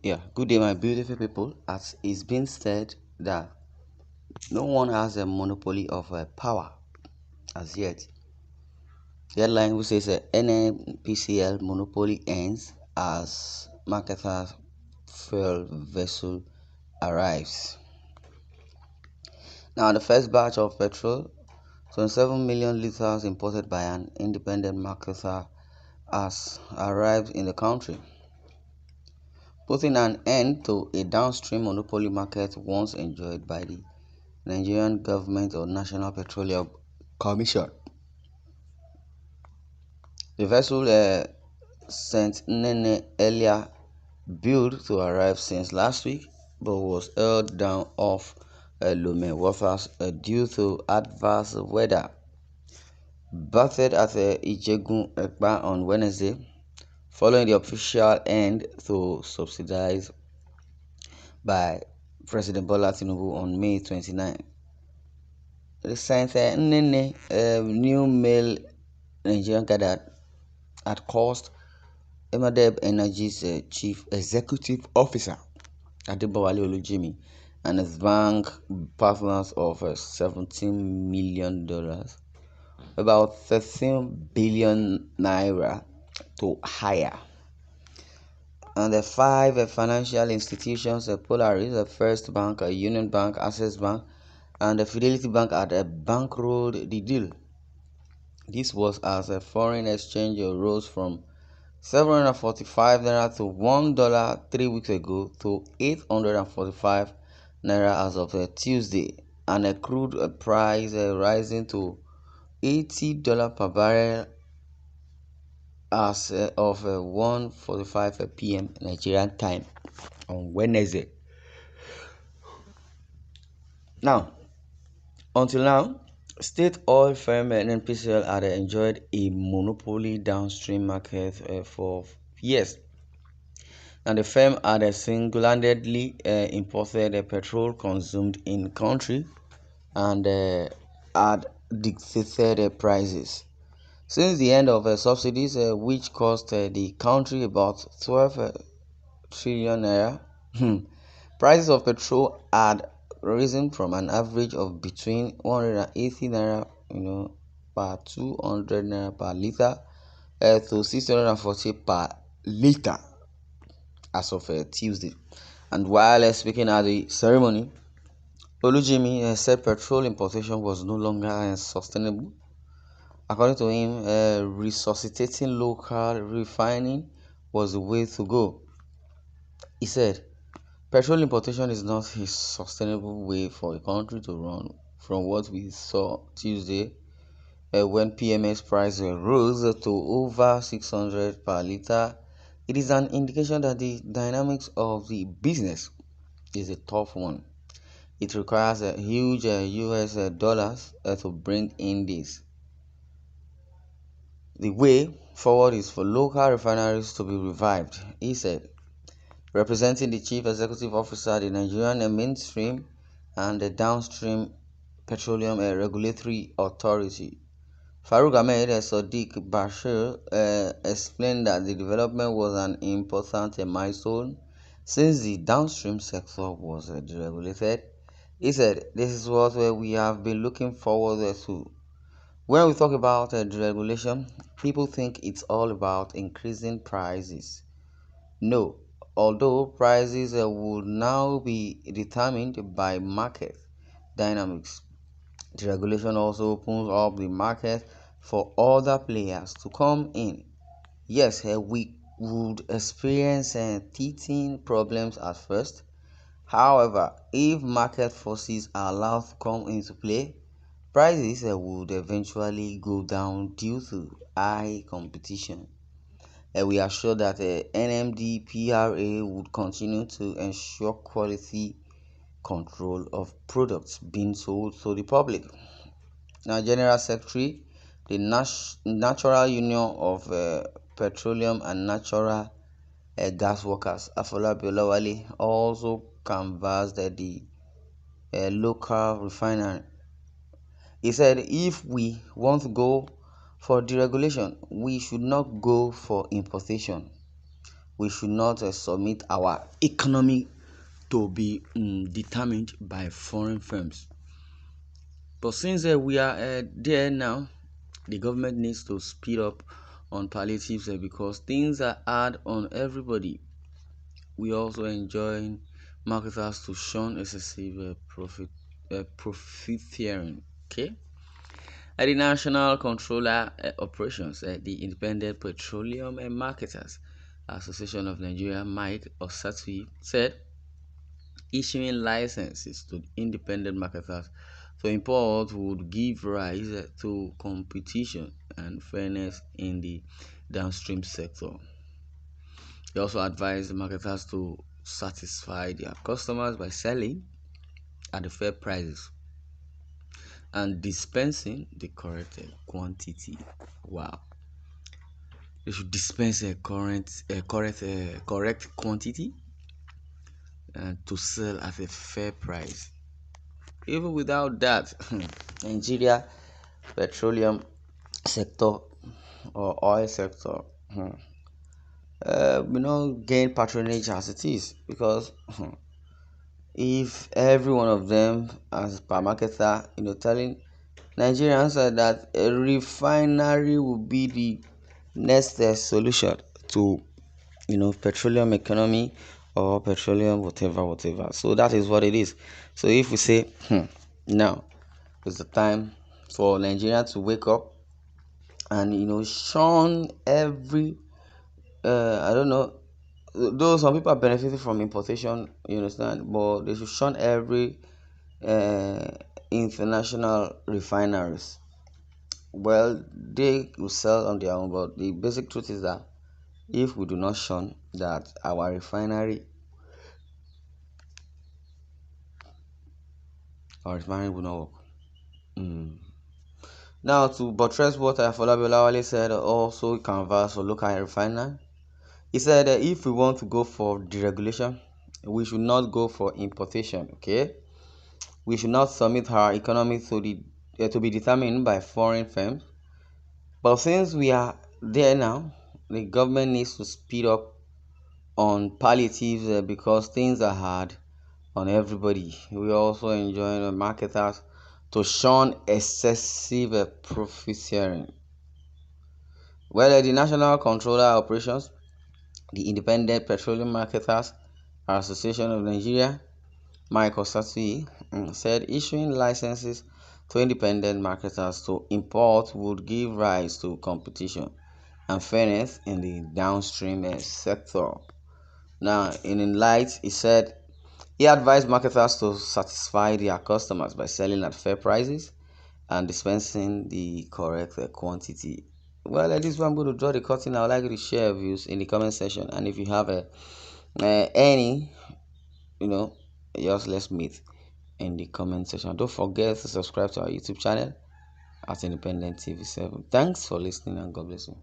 Yeah, good day, my beautiful people. As it's been said that no one has a monopoly of power as yet. The headline which says NNPCL monopoly ends as marketers fuel vessel arrives. Now, the first batch of petrol, 27 million liters imported by an independent marketer, has arrived in the country, putting an end to a downstream monopoly market once enjoyed by the Nigerian government or National Petroleum Commission. The vessel sent Nene earlier billed to arrive since last week, but was held down off Lome waters due to adverse weather. Bathed at Ijegun Ekpa on Wednesday, following the official end to subsidize by President Bola Tinubu on May 29. The science Nene new male Nigerian gathered at cost Emadeb Energy's chief executive officer Adebowale Olujimi and his bank partners of $17 million, about 13 billion naira to hire. And the five financial institutions, Polaris, the First Bank, Union Bank, Access Bank, and the Fidelity Bank had bankrolled the deal. This was as a foreign exchange rose from 745 naira to $1 3 weeks ago to 845 naira as of Tuesday, and a crude price rising to $80 per barrel as of 1:45 p.m. Nigerian time on Wednesday. Now, until now, state oil firm NNPCL had enjoyed a monopoly downstream market for years, and the firm had single-handedly imported petrol consumed in country and had dictated prices. Since the end of subsidies, which cost the country about 12 trillion naira, prices of petrol had risen from an average of between 180 naira, per 200 naira per liter, to 640 per liter as of Tuesday. And while speaking at the ceremony, Olujimi said petrol importation was no longer sustainable. According to him, resuscitating local refining was the way to go. He said, petrol importation is not a sustainable way for a country to run. From what we saw Tuesday, when PMS price rose to over 600 per liter, it is an indication that the dynamics of the business is a tough one. It requires a huge US dollars to bring in this. The way forward is for local refineries to be revived, he said, representing the chief executive officer, the Nigerian mainstream and the downstream petroleum regulatory authority. Farouk Ahmed Sadiq Bashir explained that the development was an important milestone since the downstream sector was deregulated. He said, this is what we have been looking forward to. When we talk about deregulation, people think it's all about increasing prices. No, although prices will now be determined by market dynamics, deregulation also opens up the market for other players to come in. Yes, we would experience teething problems at first. However, if market forces are allowed to come into play, prices would eventually go down due to high competition. We are sure that NMDPRA would continue to ensure quality control of products being sold to the public. Now, General Secretary, the Natural Union of Petroleum and Natural Gas Workers, Afolabi Olawale, also canvassed the local refinery. He said, if we want to go for deregulation, we should not go for importation. we should not submit our economy to be determined by foreign firms. But since we are there now, the government needs to speed up on palliatives because things are hard on everybody. We also enjoy marketers to shun excessive profiteering. Okay. At the National Controller Operations, the Independent Petroleum and Marketers Association of Nigeria, Mike Osatui, said issuing licenses to independent marketers to import would give rise to competition and fairness in the downstream sector. He also advised marketers to satisfy their customers by selling at the fair prices and dispensing the correct quantity. Wow. They should dispense correct quantity and to sell at a fair price. Even without that, Nigeria petroleum sector or oil sector we not gain patronage as it is because if every one of them as per marketer telling Nigerians that a refinery will be the next solution to petroleum economy or petroleum whatever, so that is what it is. So if we say now is the time for Nigeria to wake up and shun every I don't know, though some people are benefiting from importation, you understand, but they should shun every uh, international refineries. Well, they will sell on their own, but the basic truth is that if we do not shun that, our refinery will not work. Mm. Now, to buttress what FuLL Olawale said, also canvas for local refinery. He said that if we want to go for deregulation, we should not go for importation. Okay, we should not submit our economy to be determined by foreign firms. But since we are there now, the government needs to speed up on palliatives because things are hard on everybody. We also enjoy marketers to shun excessive profiteering. Well, the National Controller Operations, the Independent Petroleum Marketers Association of Nigeria, Michael Sasui, said issuing licenses to independent marketers to import would give rise to competition and fairness in the downstream sector. Now, in light, he said he advised marketers to satisfy their customers by selling at fair prices and dispensing the correct quantity. Well, at this one, I'm going to draw the curtain. I would like you to share your views in the comment section, and if you have any, you know, just let's meet in the comment section. Don't forget to subscribe to our YouTube channel at Independent TV 7. Thanks for listening and God bless you.